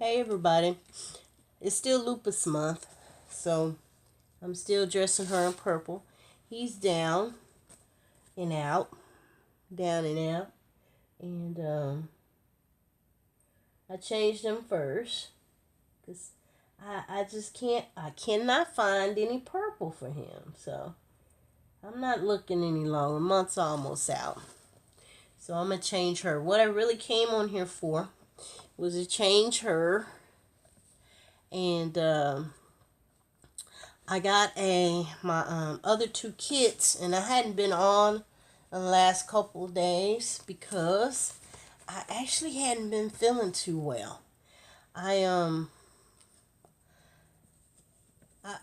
Hey everybody, it's still lupus month, so I'm still dressing her in purple. He's and out, down and out, and I changed him first because I cannot find any purple for him, so I'm not looking any longer. Month's almost out, so I'm gonna change her. What I really came on here for was to change her, and I got my other two kits, and I hadn't been on the last couple of days because I actually hadn't been feeling too well. I I,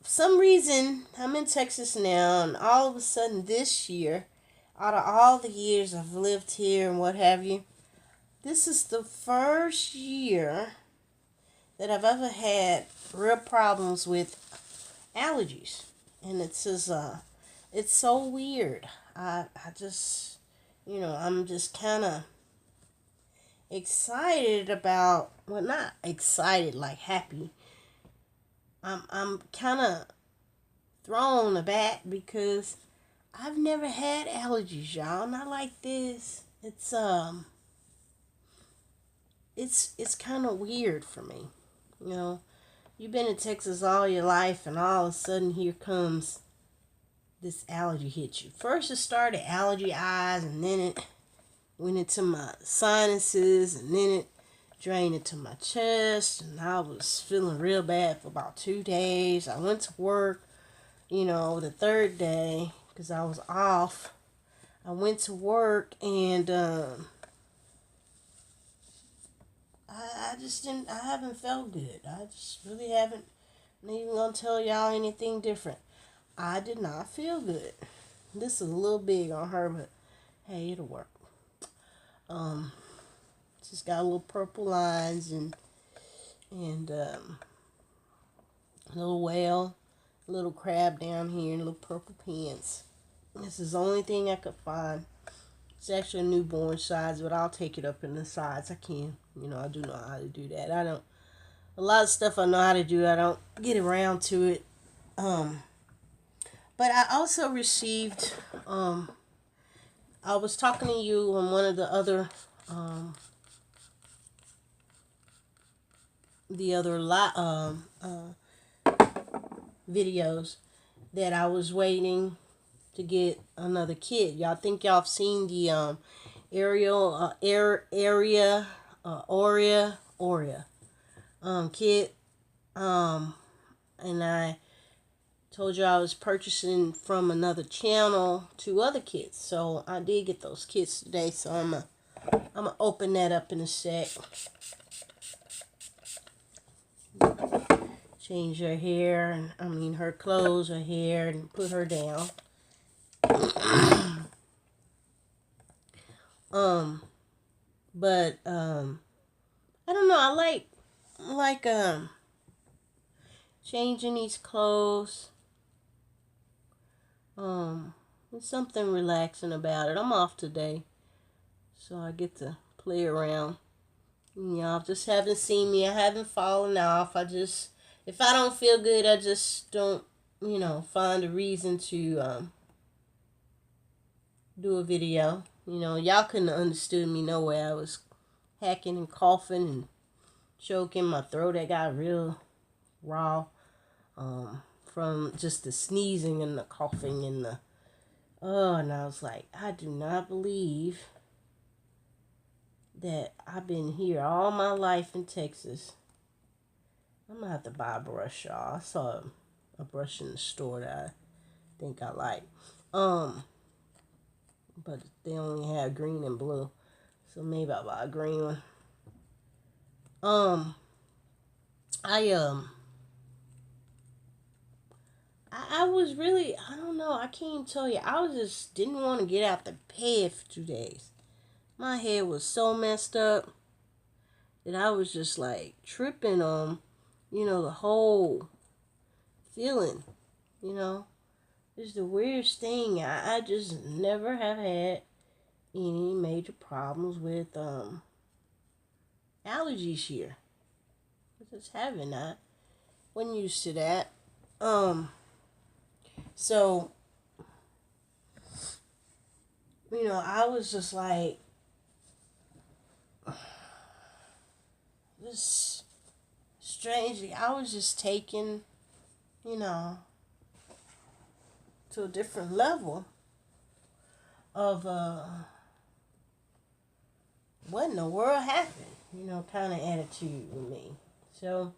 some reason I'm in Texas now, and all of a sudden this year, out of all the years I've lived here and what have you, this is the first year that I've ever had real problems with allergies, and it's so weird. I just, I'm just kind of excited about, well, not excited like happy. I'm kind of thrown aback because I've never had allergies, y'all. Not like this. It's kind of weird for me. You know, you've been in Texas all your life, and all of a sudden here comes this allergy hit you. First it started allergy eyes, and then it went into my sinuses, and then it drained into my chest, and I was feeling real bad for about 2 days. I went to work, the third day, because I was off. I went to work, and I just didn't, I haven't felt good. I just really haven't. I'm not even going to tell y'all anything different. I did not feel good. This is a little big on her, but hey, it'll work. Just got little purple lines and a little whale, a little crab down here, and little purple pants. This is the only thing I could find. It's actually a newborn size, but I'll take it up in the size I can. I do know how to do that. A lot of stuff I know how to do, I don't get around to it. But I also received, I was talking to you on one of the other, videos that I was waiting to get another kid. Y'all think y'all have seen the Aurea kit, and I told you I was purchasing from another channel 2 other kits. So I did get those kits today, so I'm gonna open that up in a sec. Change her hair, and her clothes, her hair, and put her down. But I don't know. I like changing these clothes. There's something relaxing about it. I'm off today, so I get to play around. Y'all just haven't seen me. I haven't fallen off. If I don't feel good, I just don't, find a reason to do a video. Y'all couldn't have understood me no way. I was hacking and coughing and choking. My throat that got real raw from just the sneezing and the coughing and and I was like, I do not believe that I've been here all my life in Texas. I'm gonna have to buy a brush, y'all. I saw a brush in the store that I think I like. But they only have green and blue, so maybe I'll buy a green one. I was really, I don't know, I can't tell you. I was just didn't want to get out the bed for 2 days. My head was so messed up that I was just like tripping on, the whole feeling, you know. It's the weirdest thing. I just never have had any major problems with allergies here. just haven't. I wasn't used to that. So, I was just like, just strangely, I was just taken, you know, to a different level of what in the world happened, kind of attitude with me. So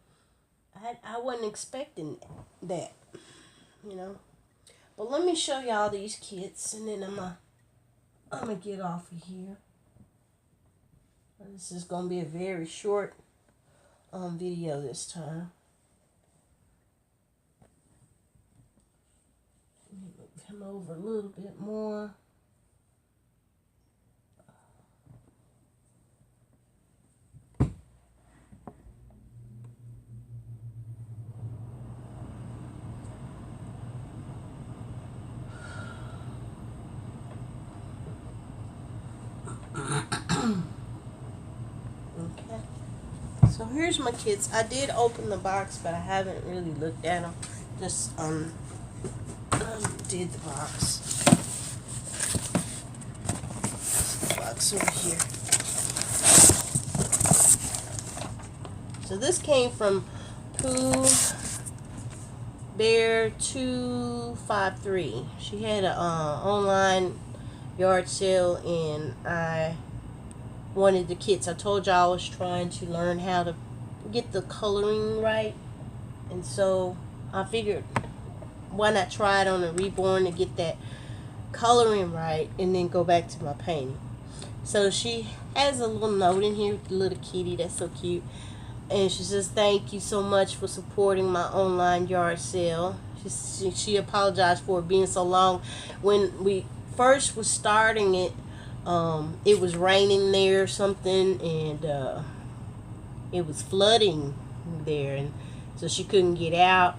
I wasn't expecting that, you know. But let me show y'all these kits, and then I'm gonna get off of here. This is gonna be a very short video this time. Let me move him over a little bit more. Okay, so here's my kits. I did open the box, but I haven't really looked at them. Just did the box. Box over here. So this came from Pooh Bear 253. She had an online yard sale, and I wanted the kits. I told y'all I was trying to learn how to get the coloring right, and so I figured, why not try it on a reborn to get that coloring right, and then go back to my painting. So she has a little note in here with the little kitty. That's so cute. And she says, thank you so much for supporting my online yard sale. She apologized for it being so long. When we first was starting it, it was raining there or something, and it was flooding there, and so she couldn't get out.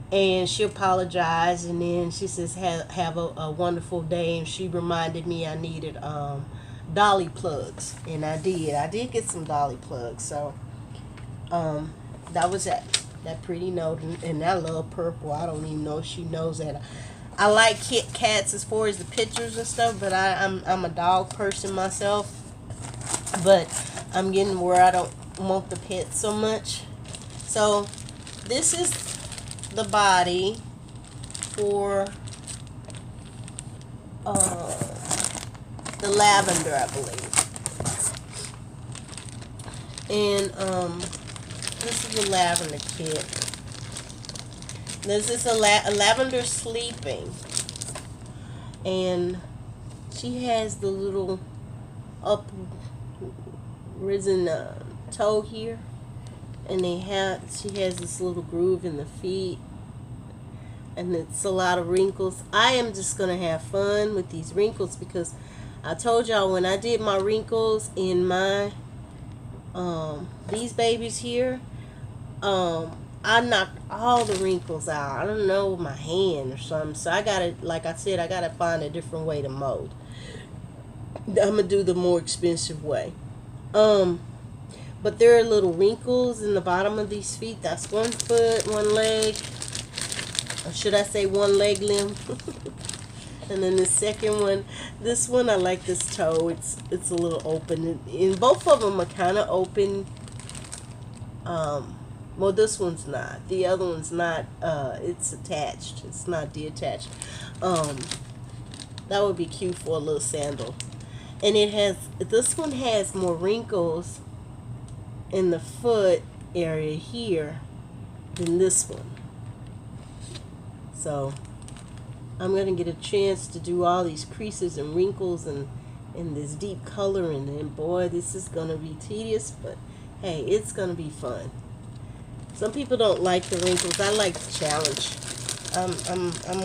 And she apologized, and then she says, have a wonderful day. And she reminded me I needed dolly plugs, and I did get some dolly plugs. So that was that pretty note. And I love purple. I don't even know if she knows that. I like Kit Kats as far as the pictures and stuff, but I'm a dog person myself. But I'm getting where I don't want the pets so much. So this is the body for the lavender, I believe. And this is a lavender kit. This is a lavender sleeping, and she has the little up risen toe here, and she has this little groove in the feet, and it's a lot of wrinkles. I am just gonna have fun with these wrinkles, because I told y'all when I did my wrinkles in my these babies here, I knocked all the wrinkles out. I don't know, my hand or something. So I gotta, like I said, I gotta find a different way to mold. I'm gonna do the more expensive way. But there are little wrinkles in the bottom of these feet. That's one foot, one leg, or should I say one leg limb? And then the second one, this one, I like this toe. It's a little open, and both of them are kind of open. Well, this one's not. The other one's not. It's attached. It's not detached. That would be cute for a little sandal. And this one has more wrinkles in the foot area here than this one. So I'm going to get a chance to do all these creases and wrinkles and this deep coloring. And boy, this is going to be tedious, but hey, it's going to be fun. Some people don't like the wrinkles. I like the challenge. I'm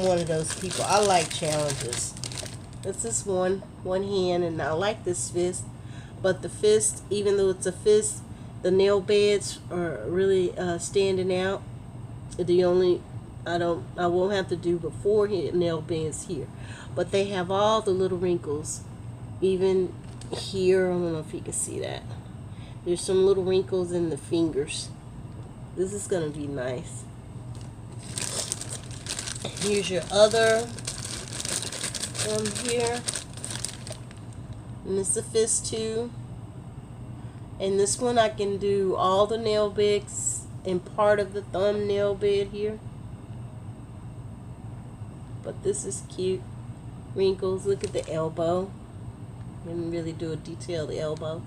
one of those people. I like challenges. This is one hand, and I like this fist. But the fist, even though it's a fist, the nail beds are really standing out. I won't have to do the forehead nail beds here, but they have all the little wrinkles. Even here, I don't know if you can see that. There's some little wrinkles in the fingers. This is gonna be nice. Here's your other one here. And this is a fist too. And this one I can do all the nail bits and part of the thumbnail bit here. But this is cute. Wrinkles. Look at the elbow. Didn't really do a detailed elbow.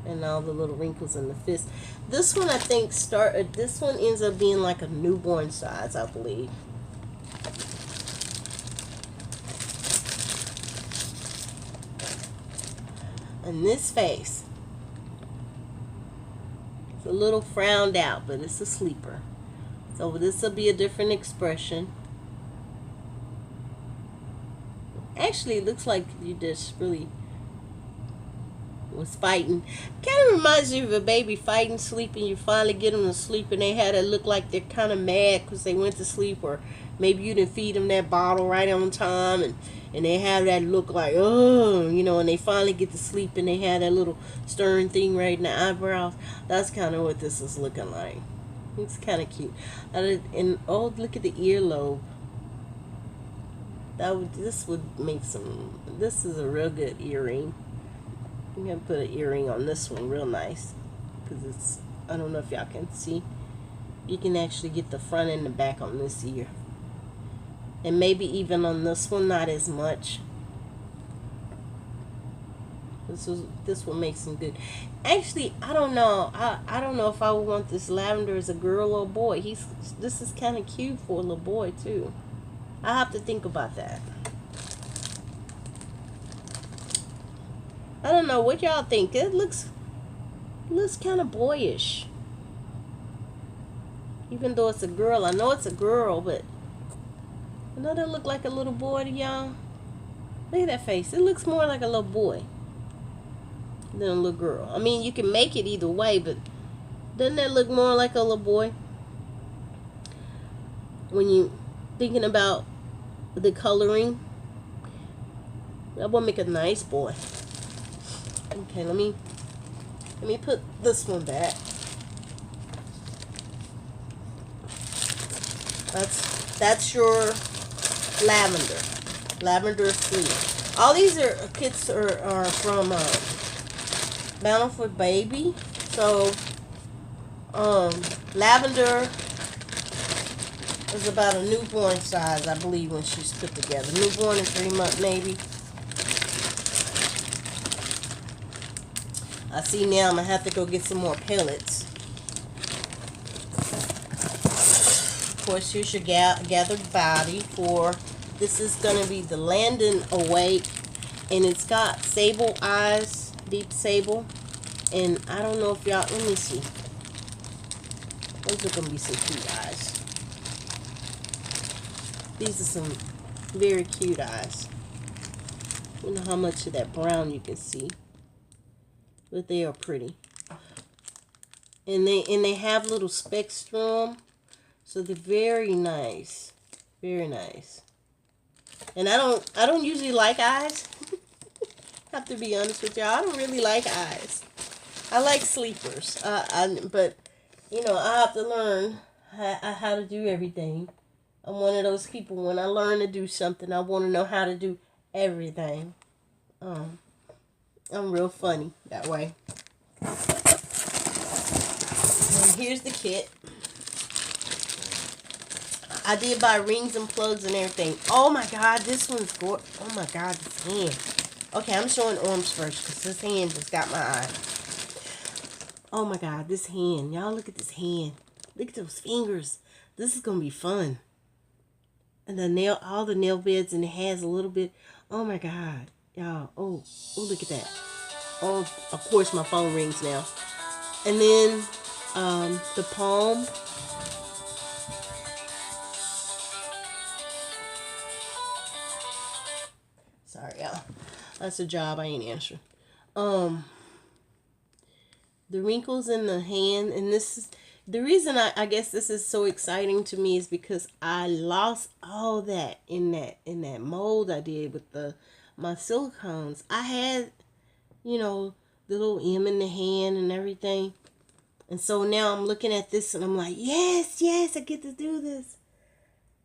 And all the little wrinkles in the fist. This one I think this one ends up being like a newborn size, I believe. And this face. It's a little frowned out, but it's a sleeper. So this will be a different expression. Actually, it looks like you just really was fighting. Kind of reminds you of a baby fighting, sleeping. You finally get them to sleep, and they had it look like they're kind of mad because they went to sleep, or maybe you didn't feed them that bottle right on time, and they have that look like, oh, you know, and they finally get to sleep, and they had that little stern thing right in the eyebrows. That's kind of what this is looking like. It's kind of cute. And oh, look at the earlobe. This would make some. This is a real good earring. I'm gonna put an earring on this one, real nice, because it's. I don't know if y'all can see. You can actually get the front and the back on this ear, and maybe even on this one, not as much. This will make some good. Actually, I don't know. I don't know if I would want this lavender as a girl or a boy. This is kind of cute for a little boy too. I have to think about that. I don't know what y'all think. It looks kind of boyish. Even though it's a girl, I know it's a girl, but doesn't it look like a little boy to y'all? Look at that face. It looks more like a little boy than a little girl. I mean, you can make it either way, but doesn't that look more like a little boy? When you thinking about the coloring, that will make a nice boy. Okay, let me put this one back. That's your lavender sleeve. All these kits are from Bountiful Baby. So lavender is about a newborn size, I believe, when she's put together. Newborn and 3 month maybe. I see now I'm going to have to go get some more pellets. Of course, here's your gathered body for, this is going to be the Landon Awake. And it's got sable eyes, deep sable. And I don't know if y'all, let me see. Those are going to be some cute eyes. These are some very cute eyes. I don't know how much of that brown you can see. But they are pretty. And they have little specks through them. So they're very nice. Very nice. And I don't usually like eyes. Have to be honest with y'all. I don't really like eyes. I like sleepers. But you know, I have to learn how to do everything. I'm one of those people, when I learn to do something, I want to know how to do everything. I'm real funny that way. And here's the kit. I did buy rings and plugs and everything. Oh my God, this one's gorgeous. Oh my God, this hand. Okay, I'm showing arms first because this hand just got my eye. Oh my God, this hand. Y'all look at this hand. Look at those fingers. This is going to be fun. And all the nail beds, and it has a little bit. Oh my God. Y'all, oh, look at that. Oh, of course my phone rings now. And then the palm. Sorry, y'all. That's a job I ain't answering. The wrinkles in the hand, and this is the reason I guess this is so exciting to me, is because I lost all that in that mold I did with my silicones. I had, you know, the little M in the hand and everything. And so now I'm looking at this and I'm like, yes, yes, I get to do this.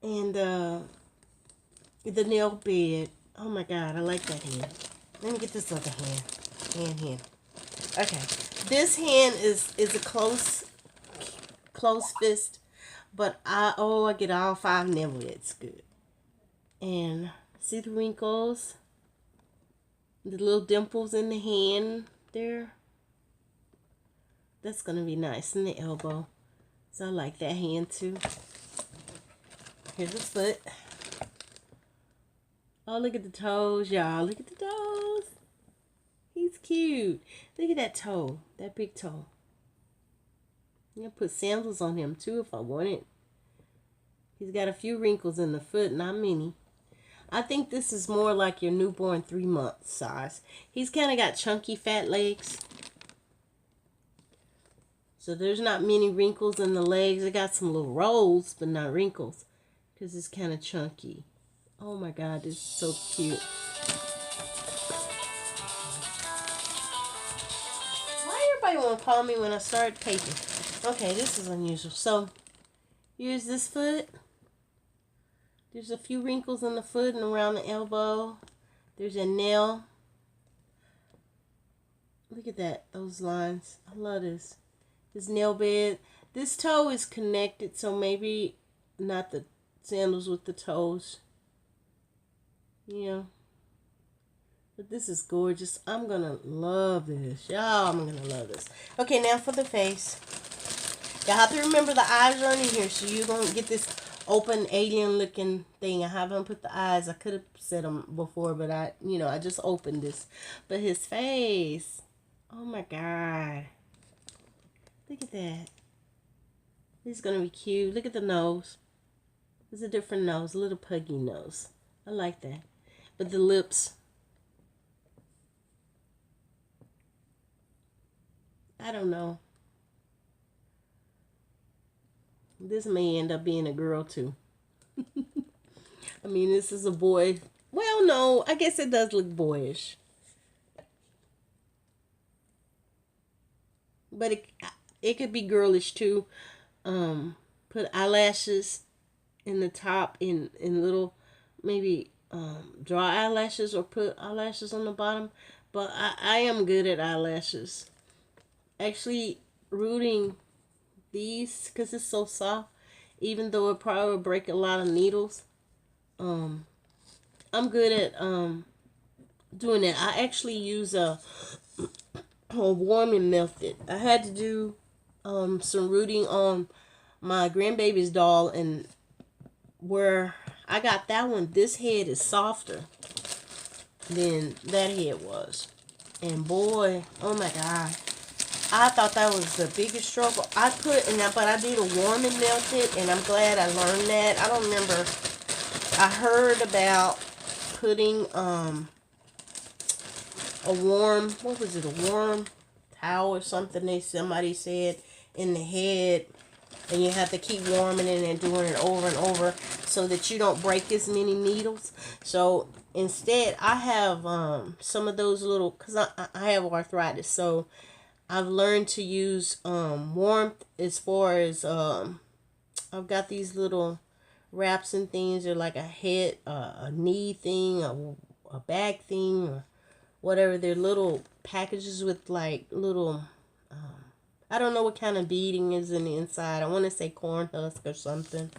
And the nail bed. Oh my God, I like that hand. Let me get this other hand. Hand. Okay. This hand is a close fist. But I get all 5 nail beds. Good. And see the wrinkles? The little dimples in the hand there. That's going to be nice in the elbow. So I like that hand too. Here's the foot. Oh, look at the toes, y'all. Look at the toes. He's cute. Look at that toe. That big toe. I'm going to put sandals on him too if I wanted. He's got a few wrinkles in the foot, not many. I think this is more like your newborn 3-month size. He's kind of got chunky fat legs. So there's not many wrinkles in the legs. It got some little rolls, but not wrinkles. Because it's kind of chunky. Oh my God, this is so cute. Why everybody want to call me when I start taping? Okay, this is unusual. So, here's this foot. There's a few wrinkles in the foot and around the elbow. There's a nail. Look at that, those lines. I love this. This nail bed. This toe is connected, so maybe not the sandals with the toes. Yeah. But this is gorgeous. I'm going to love this. Y'all, I'm going to love this. Okay, now for the face. Y'all have to remember the eyes are in here, so you're going to get this open alien looking thing. I haven't put the eyes. I could have said them before, but I just opened this. But his face. Oh my God. Look at that. He's going to be cute. Look at the nose. It's a different nose. A little puggy nose. I like that. But the lips. I don't know. This may end up being a girl too. I mean, this is a boy. Well, no, I guess it does look boyish. But it could be girlish too. Put eyelashes in the top in little, maybe draw eyelashes or put eyelashes on the bottom. But I am good at eyelashes. Actually, rooting these, because it's so soft, even though it probably will break a lot of needles, I'm good at doing that. I actually use a warming method. I had to do some rooting on my grandbaby's doll, and where I got that one, this head is softer than that head was. And boy, oh my God, I thought that was the biggest struggle. But I did a warming method, and I'm glad I learned that. I don't remember. I heard about putting a warm towel or something. Somebody said in the head, and you have to keep warming it and doing it over and over so that you don't break as many needles. So instead, I have some of those little, because I have arthritis, so I've learned to use warmth as far as I've got these little wraps and things. They're like a knee thing, a back thing, or whatever. They're little packages with like little, I don't know what kind of beading is in the inside. I want to say corn husk or something.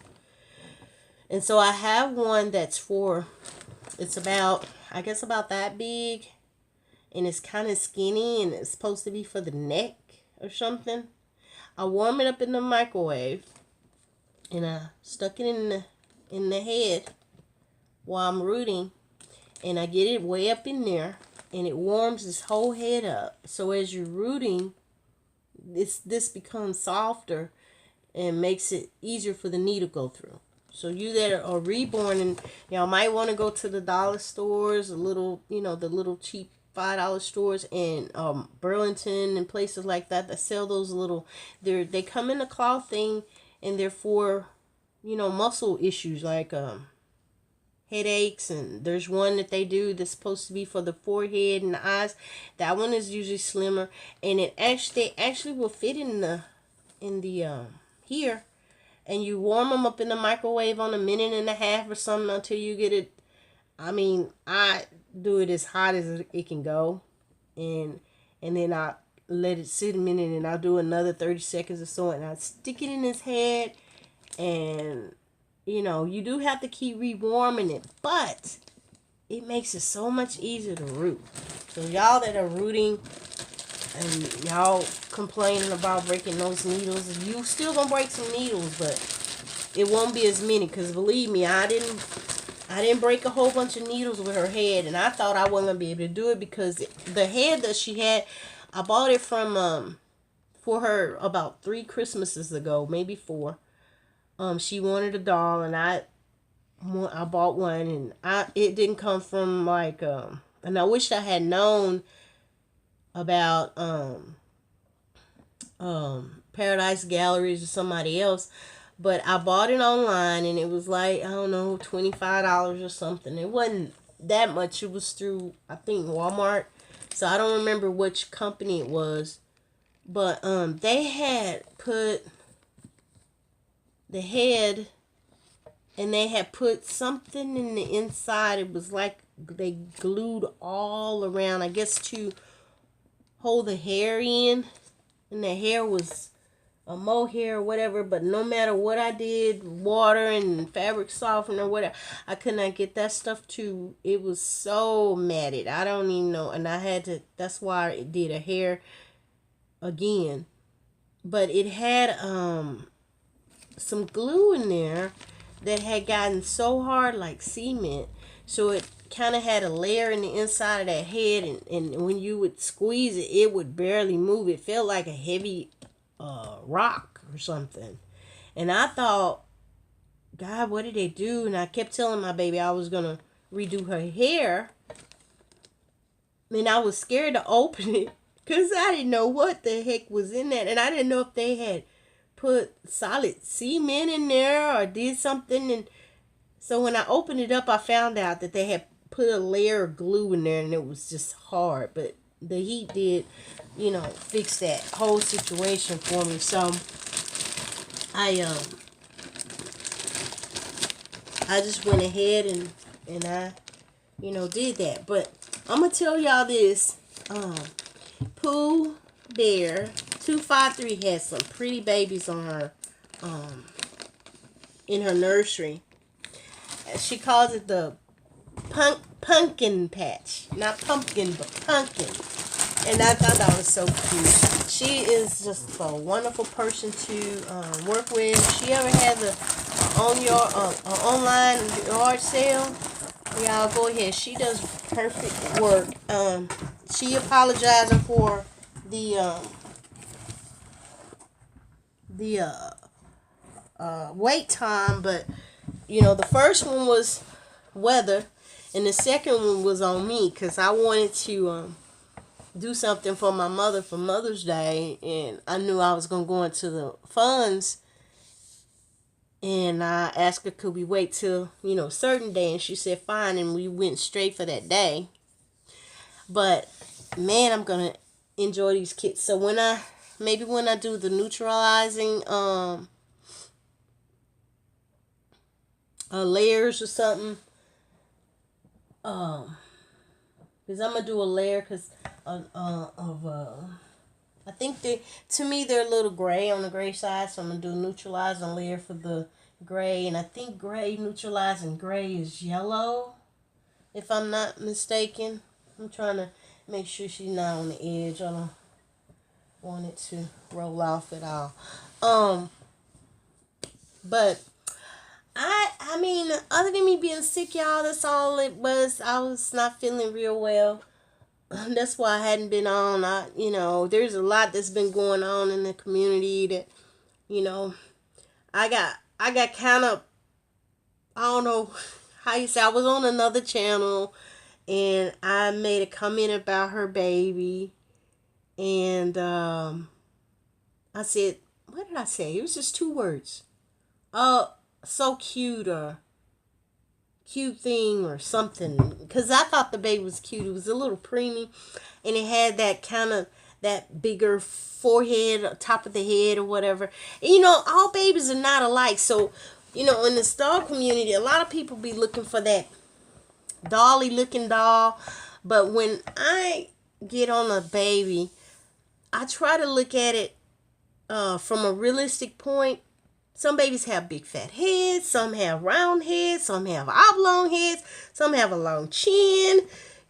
And so I have one that's it's about, I guess about that big. And it's kind of skinny, and it's supposed to be for the neck or something. I warm it up in the microwave, and I stuck it in the head while I'm rooting, and I get it way up in there, and it warms this whole head up. So as you're rooting, this becomes softer and makes it easier for the needle to go through. So you that are reborn, and y'all might want to go to the dollar stores, the little cheap $5 stores in Burlington and places like that sell those little. They come in a cloth thing, and they're for muscle issues like headaches, and there's one that they do that's supposed to be for the forehead and the eyes. That one is usually slimmer, and they actually will fit in the here, and you warm them up in the microwave on a minute and a half or something until you get it. I mean, I do it as hot as it can go, and then I let it sit a minute, and I'll do another 30 seconds or so, and I stick it in his head. And you do have to keep rewarming it, but it makes it so much easier to root. So y'all that are rooting and y'all complaining about breaking those needles, you still gonna break some needles, but it won't be as many, because believe me, I didn't break a whole bunch of needles with her head, and I thought I wasn't gonna be able to do it, because the head that she had, I bought it from for her about 3 Christmases ago, maybe 4. She wanted a doll, and I bought one, and it didn't come from like and I wish I had known about Paradise Galleries or somebody else, but I bought it online, and it was like, I don't know, $25 or something. It wasn't that much. It was through, I think, Walmart. So I don't remember which company it was, but they had put the head, and they had put something in the inside. It was like they glued all around, I guess, to hold the hair in, and the hair was a mohair or whatever. But no matter what I did, water and fabric softener or whatever, I could not get that stuff to, it was so matted, I don't even know. And I had to, that's why it did a hair again. But it had some glue in there that had gotten so hard, like cement, so it kind of had a layer in the inside of that head, and when you would squeeze it, it would barely move. It felt like a heavy rock or something. And I thought, God, what did they do? And I kept telling my baby I was gonna redo her hair, and I was scared to open it, because I didn't know what the heck was in that, and I didn't know if they had put solid cement in there or did something. And so when I opened it up, I found out that they had put a layer of glue in there, and it was just hard. But the heat did, fix that whole situation for me. So I just went ahead and I did that. But I'm gonna tell y'all this. Pooh Bear 253 has some pretty babies on her in her nursery. She calls it the pumpkin patch. Not pumpkin, but pumpkin. And I thought that was so cute. She is just a wonderful person to work with. If she ever has a online yard sale, y'all go ahead. She does perfect work. She apologizing for the wait time, but the first one was weather, and the second one was on me, because I wanted to do something for my mother for Mother's Day, and I knew I was gonna go into the funds, and I asked her, could we wait till a certain day, and she said fine, and we went straight for that day. But man, I'm gonna enjoy these kits. So when I do the neutralizing layers or something, because I'm gonna do a layer, because I think they're a little gray on the gray side, so I'm gonna do a neutralizing layer for the gray, and I think gray neutralizing gray is yellow, if I'm not mistaken. I'm trying to make sure she's not on the edge. I don't want it to roll off at all. But I mean, other than me being sick, y'all, that's all it was. I was not feeling real well. That's why I hadn't been on. There's a lot that's been going on in the community that, I got kind of, I don't know how you say, I was on another channel, and I made a comment about her baby, and I said, what did I say? It was just 2 words. Oh, so cute, or cute thing or something. Because I thought the baby was cute. It was a little preemie. And it had that kind of, that bigger forehead, top of the head or whatever. And, you know, all babies are not alike. So, you know, in this doll community, a lot of people be looking for that dolly looking doll. But when I get on a baby, I try to look at it from a realistic point. Some babies have big fat heads, some have round heads, some have oblong heads, some have a long chin.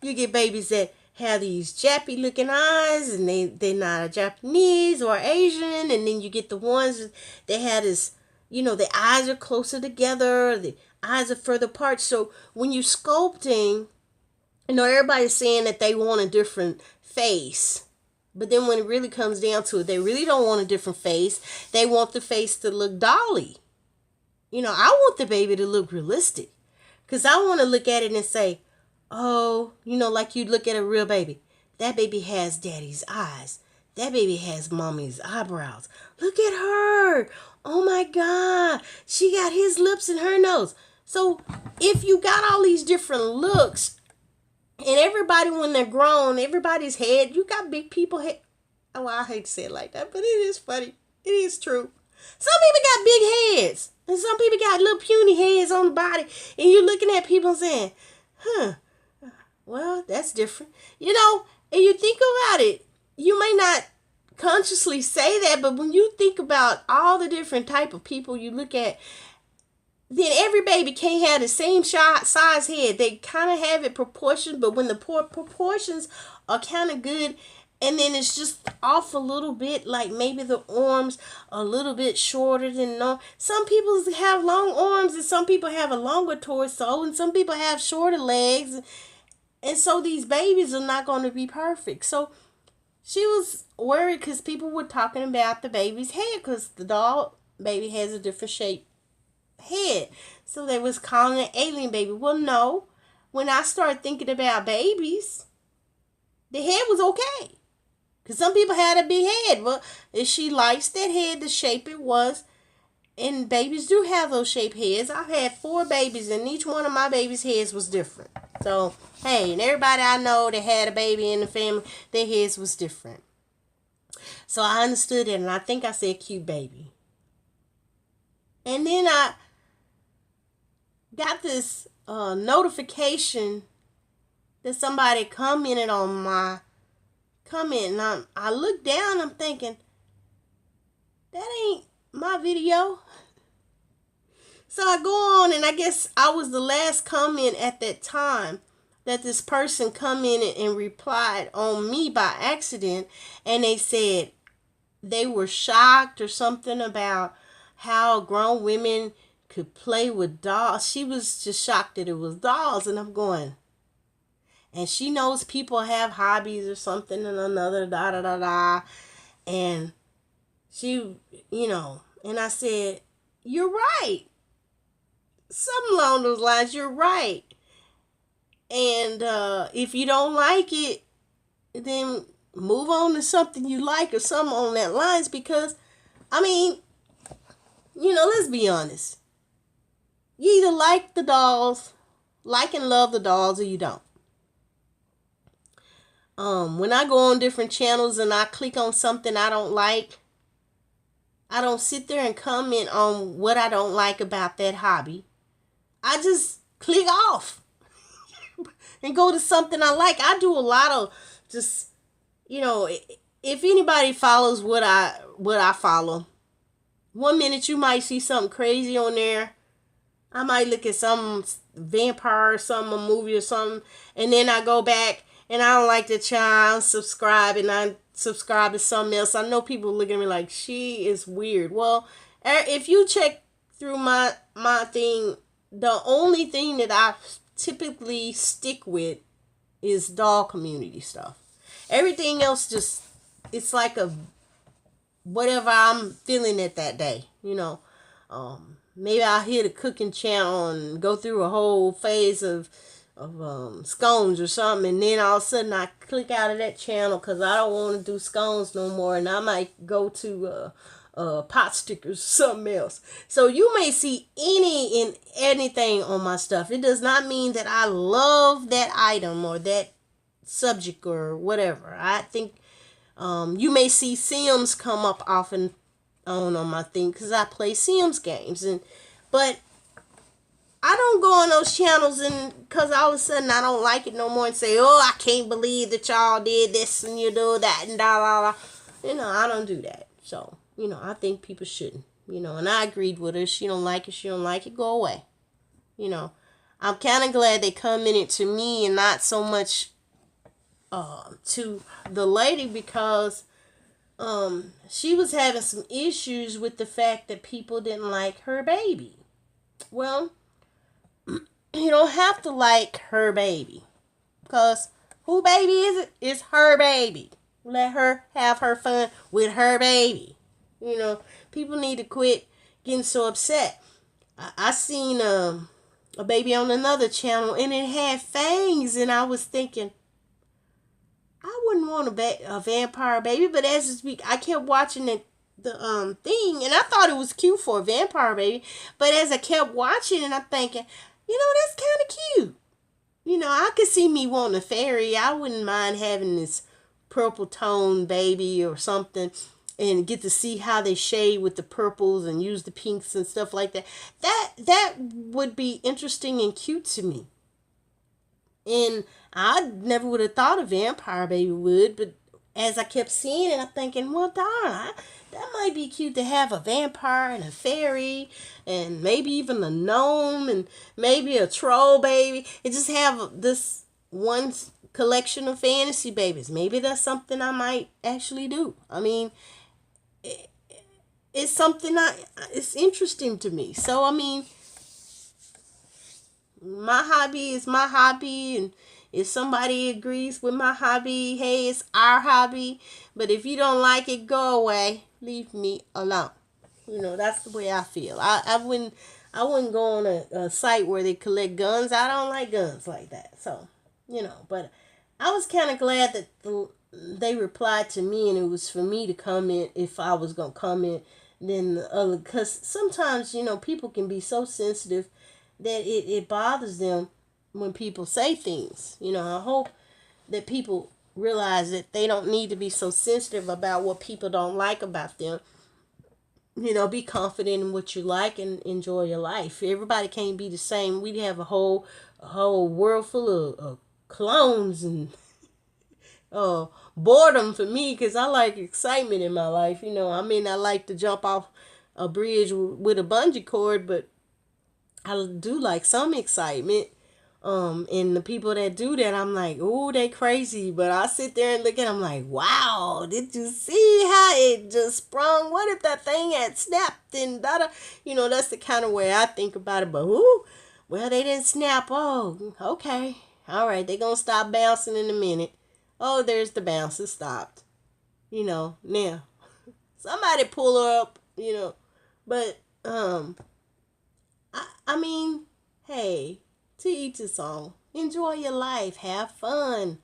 You get babies that have these Jappy looking eyes and they're not Japanese or Asian. And then you get the ones that have this, you know, the eyes are closer together, the eyes are further apart. So when you're sculpting, you know, everybody's saying that they want a different face. But then when it really comes down to it, they really don't want a different face. They want the face to look dolly. You know, I want the baby to look realistic. Because I want to look at it and say, oh, you know, like you look at a real baby. That baby has daddy's eyes. That baby has mommy's eyebrows. Look at her. Oh my God. She got his lips and her nose. So if you got all these different looks, and everybody, when they're grown, everybody's head, you got big people head. Oh, I hate to say it like that, but it is funny. It is true. Some people got big heads, and some people got little puny heads on the body, and you're looking at people saying, well, that's different. You know, and you think about it, you may not consciously say that, but when you think about all the different type of people you look at, then every baby can't have the same size head. They kind of have it proportioned, but when the proportions are kind of good, and then it's just off a little bit, like maybe the arms are a little bit shorter than normal. Some people have long arms, and some people have a longer torso, and some people have shorter legs. And so these babies are not going to be perfect. So she was worried because people were talking about the baby's head, because the doll baby has a different shape head. So they was calling it alien baby. Well, no. When I started thinking about babies, the head was okay. Because some people had a big head. Well, if she likes that head, the shape it was. And babies do have those shaped heads. I've had 4 babies, and each one of my babies' heads was different. So, hey, and everybody I know that had a baby in the family, their heads was different. So I understood it, and I think I said cute baby. And then I got this notification that somebody commented on my comment, and I looked down, I'm thinking, that ain't my video. So I go on, and I guess I was the last comment at that time that this person commented and replied on me by accident, and they said they were shocked or something about how grown women could play with dolls. She was just shocked that it was dolls, and I'm going, and she knows people have hobbies or something and another, da da da da, and she, you know, and I said, you're right. Something along those lines, you're right. And if you don't like it, then move on to something you like or something on that lines, because, I mean, you know, let's be honest. You either like the dolls, like and love the dolls, or you don't. When I go on different channels and I click on something I don't like, I don't sit there and comment on what I don't like about that hobby. I just click off and go to something I like. I do a lot of just, you know, if anybody follows what I follow, 1 minute you might see something crazy on there. I might look at some vampire or something, a movie or something, and then I go back and I don't like the channel, subscribe, and I subscribe to something else. I know people look at me like, she is weird. Well, if you check through my thing, the only thing that I typically stick with is doll community stuff. Everything else just, it's like a whatever I'm feeling at that day, you know. Maybe I'll hit a cooking channel and go through a whole phase of scones or something, and then all of a sudden I click out of that channel because I don't want to do scones no more, and I might go to pot stickers, something else. So you may see any and anything on my stuff. It does not mean that I love that item or that subject or whatever. I think you may see Sims come up often on my thing because I play Sims games, but I don't go on those channels and because all of a sudden I don't like it no more and say, oh, I can't believe that y'all did this and you do that and da da da. I don't do that. So, I think people shouldn't. And I agreed with her. She don't like it. She don't like it. Go away. I'm kind of glad they commented to me and not so much to the lady because she was having some issues with the fact that people didn't like her baby. Well, you don't have to like her baby because who baby is it? It's her baby. Let her have her fun with her baby. People need to quit getting so upset. I seen a baby on another channel and it had fangs and I was thinking, I wouldn't want a vampire baby, but as this week I kept watching the thing and I thought it was cute for a vampire baby, but as I kept watching and I'm thinking, that's kind of cute. I could see me wanting a fairy. I wouldn't mind having this purple tone baby or something and get to see how they shade with the purples and use the pinks and stuff like that. That would be interesting and cute to me. And I never would have thought a vampire baby would, but as I kept seeing it, I'm thinking, well, darn, that might be cute to have a vampire and a fairy and maybe even a gnome and maybe a troll baby and just have this one collection of fantasy babies. Maybe that's something I might actually do. I mean, it's something it's interesting to me. So, I mean, my hobby is my hobby, and if somebody agrees with my hobby, hey, it's our hobby. But if you don't like it, go away. Leave me alone. That's the way I feel. I wouldn't go on a site where they collect guns. I don't like guns like that. So, but I was kind of glad that they replied to me and it was for me to comment if I was going to comment than the other. Because sometimes, people can be so sensitive that it bothers them when people say things. I hope that people realize that they don't need to be so sensitive about what people don't like about them. Be confident in what you like and enjoy your life. Everybody can't be the same. We have a whole world full of clones and boredom for me because I like excitement in my life. I may not like to jump off a bridge with a bungee cord, but I do like some excitement. And the people that do that, I'm like, oh, they crazy. But I sit there and look at them like, wow, did you see how it just sprung? What if that thing had snapped and da-da? That's the kind of way I think about it. But, well, they didn't snap. Oh, okay. All right, they going to stop bouncing in a minute. Oh, there's the bounce. It stopped. Now, somebody pull her up, But, I mean, hey, to each his own. Enjoy your life. Have fun.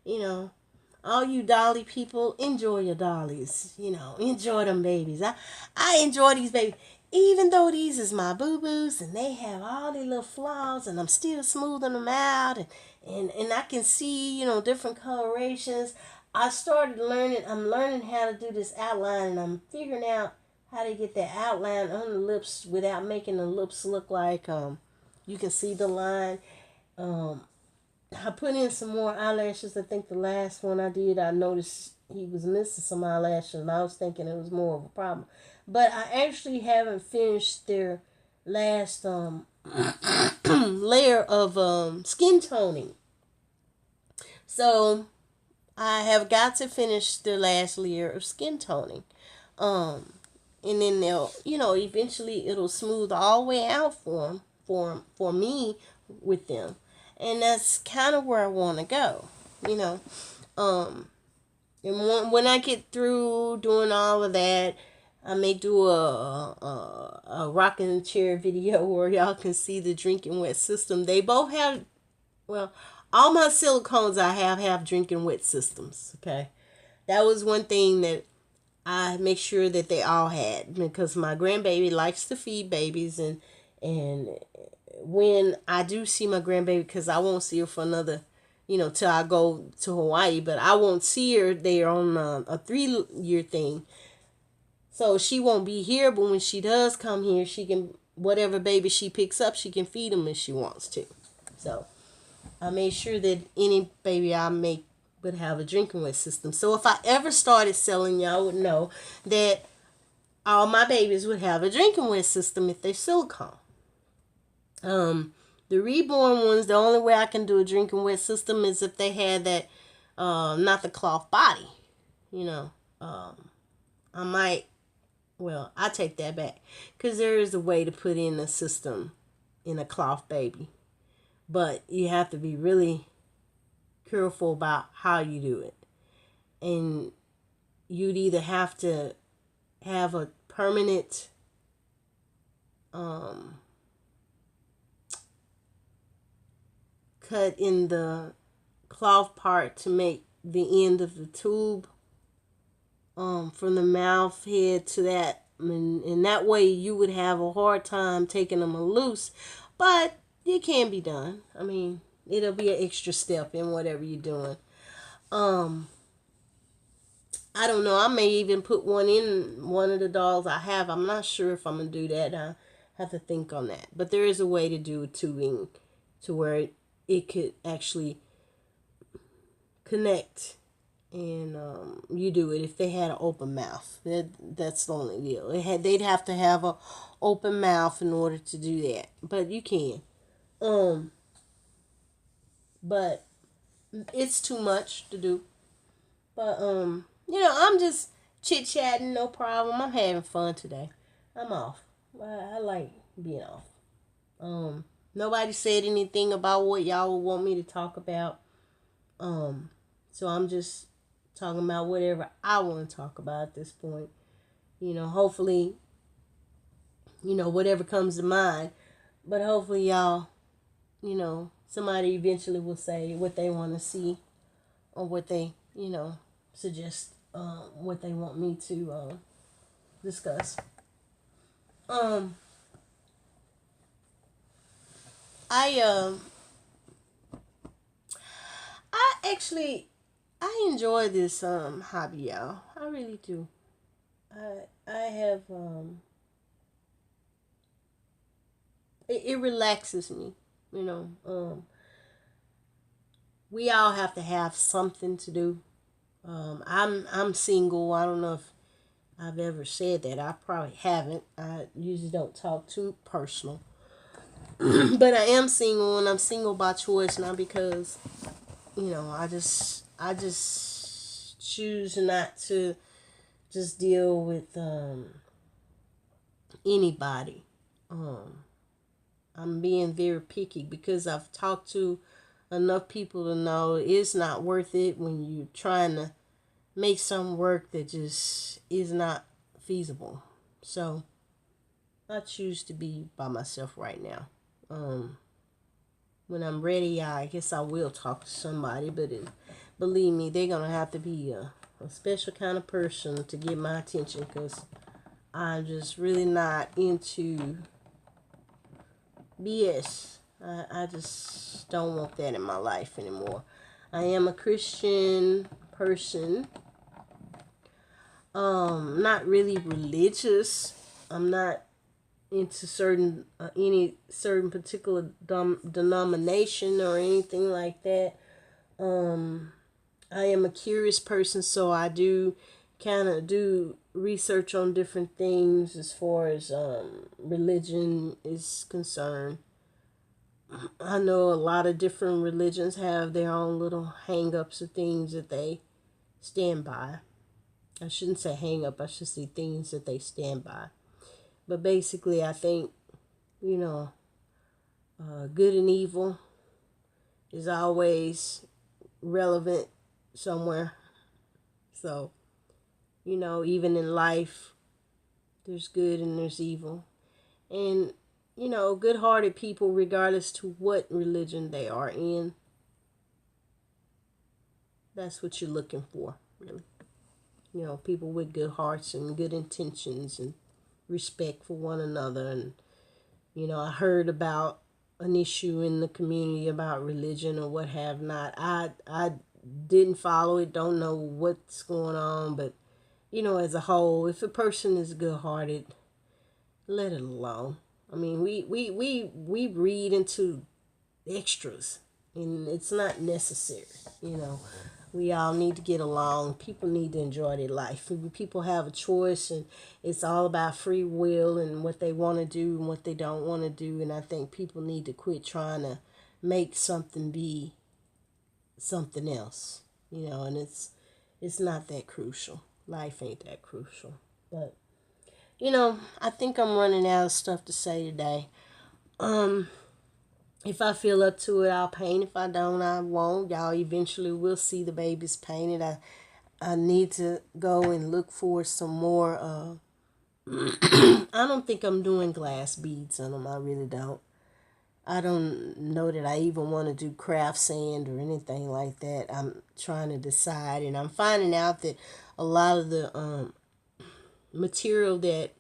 All you dolly people, enjoy your dollies. Enjoy them babies. I enjoy these babies. Even though these is my boo-boos and they have all these little flaws and I'm still smoothing them out and I can see, different colorations. I'm learning how to do this outline and I'm figuring out how to get that outline on the lips without making the lips look like you can see the line. I put in some more eyelashes. I think the last one I did, I noticed he was missing some eyelashes and I was thinking it was more of a problem. But I actually haven't finished their last layer of skin toning. So I have got to finish the last layer of skin toning. And then they'll, eventually it'll smooth all the way out for me with them. And that's kind of where I want to go, And when I get through doing all of that, I may do a rocking chair video where y'all can see the drinking wet system. They both have, all my silicones I have drinking wet systems, okay? That was one thing that I make sure that they all had, because my grandbaby likes to feed babies, and when I do see my grandbaby, because I won't see her for another, till I go to Hawaii, but I won't see her there on a 3-year thing. So she won't be here, but when she does come here, she can, whatever baby she picks up, she can feed them if she wants to. So I made sure that any baby I make would have a drinking wet system. So if I ever started selling, y'all would know that all my babies would have a drinking wet system if they're silicone. The reborn ones, the only way I can do a drinking wet system is if they had that, not the cloth body. I might, well, I take that back, because there is a way to put in a system in a cloth baby, but you have to be really careful about how you do it, and you'd either have to have a permanent cut in the cloth part to make the end of the tube, from the mouth head to that, and that way you would have a hard time taking them loose, but it can be done. I mean, it'll be an extra step in whatever you're doing. I don't know. I may even put one in one of the dolls I have. I'm not sure if I'm going to do that. I have to think on that. But there is a way to do tubing to where it could actually connect, and you do it if they had an open mouth. That's the only deal. They'd have to have a open mouth in order to do that. But you can. But it's too much to do. But I'm just chit-chatting, no problem. I'm having fun today. I'm off. I like being off. Nobody said anything about what y'all would want me to talk about. So I'm just talking about whatever I want to talk about at this point. Hopefully, whatever comes to mind. But hopefully y'all, somebody eventually will say what they want to see, or what they, suggest, what they want me to discuss. I I enjoy this hobby, y'all. I really do. I have it relaxes me, you know. We all have to have something to do. I'm single. I don't know if I've ever said that. I probably haven't. I usually don't talk too personal. But I am single, and I'm single by choice, not because, I just choose not to just deal with anybody. I'm being very picky because I've talked to enough people to know it's not worth it when you're trying to make some work that just is not feasible. So I choose to be by myself right now. When I'm ready, I guess I will talk to somebody, but believe me, they're gonna have to be a special kind of person to get my attention, because I'm just really not into BS. I just don't want that in my life anymore. I am a Christian person. Not really religious. I'm not into any certain particular denomination or anything like that. I am a curious person, so I do kind of do research on different things as far as religion is concerned. I know a lot of different religions have their own little hang-ups of things that they stand by. I shouldn't say hang-up, I should say things that they stand by. But basically, I think, good and evil is always relevant somewhere. So, even in life, there's good and there's evil. And, good-hearted people, regardless to what religion they are in, that's what you're looking for, really. You know, people with good hearts and good intentions and respect for one another. And, you know, I heard about an issue in the community about religion or what have not. I didn't follow it, don't know what's going on, but, you know, as a whole, if a person is good-hearted, let it alone. I mean, we read into extras, and it's not necessary. You know, we all need to get along. People need to enjoy their life. People have a choice, and it's all about free will and what they want to do and what they don't want to do. And I think people need to quit trying to make something be something else. You know, and it's not that crucial. Life ain't that crucial. But you know, I think I'm running out of stuff to say today. If I feel up to it, I'll paint. If I don't, I won't. Y'all eventually will see the babies painted. I need to go and look for some more. I don't think I'm doing glass beads on them. I really don't. I don't know that I even want to do craft sand or anything like that. I'm trying to decide, and I'm finding out that a lot of the material that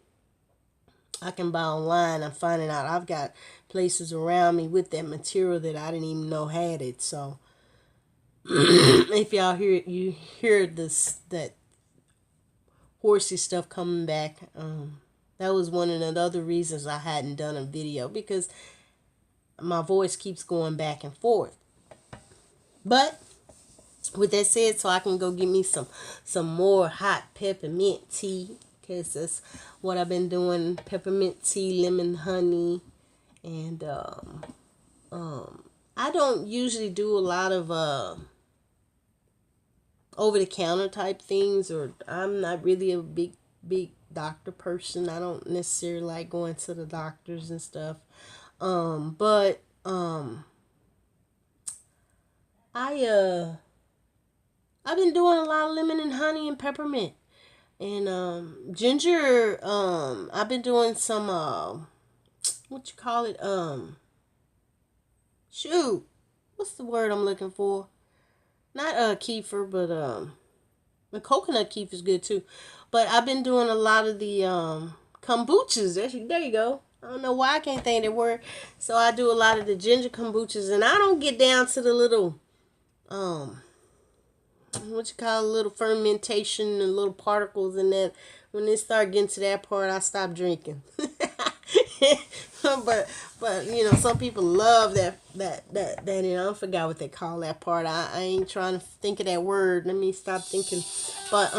I can buy online, I'm finding out I've got places around me with that material that I didn't even know had it. So if y'all hear this, that horsey stuff coming back, that was one of the other reasons I hadn't done a video, because my voice keeps going back and forth. But with that said, so I can go get me some more hot peppermint tea, because that's what I've been doing. Peppermint tea, lemon honey, and I don't usually do a lot of over the counter type things, or I'm not really a big doctor person. I don't necessarily like going to the doctors and stuff. But I've been doing a lot of lemon and honey and peppermint. And ginger, I've been doing some what you call it? Shoot, what's the word I'm looking for? Not kefir, but the coconut kefir is good too. But I've been doing a lot of the kombuchas. There you go. I don't know why I can't think of that word. So I do a lot of the ginger kombuchas, and I don't get down to the little what you call little fermentation and little particles in that. When they start getting to that part, I stop drinking. but you know, some people love that you know, I forgot what they call that part. I ain't trying to think of that word. Let me stop thinking. But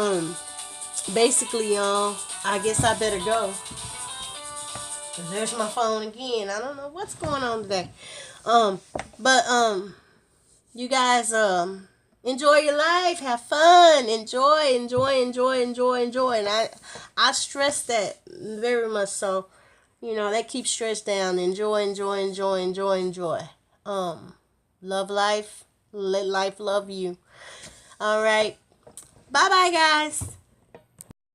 basically, y'all, I guess I better go. There's my phone again. I don't know what's going on today. But you guys enjoy your life, have fun, enjoy. And I stress that very much so. You know, that keeps stress down. Enjoy. Love life. Let life love you. All right. Bye-bye, guys.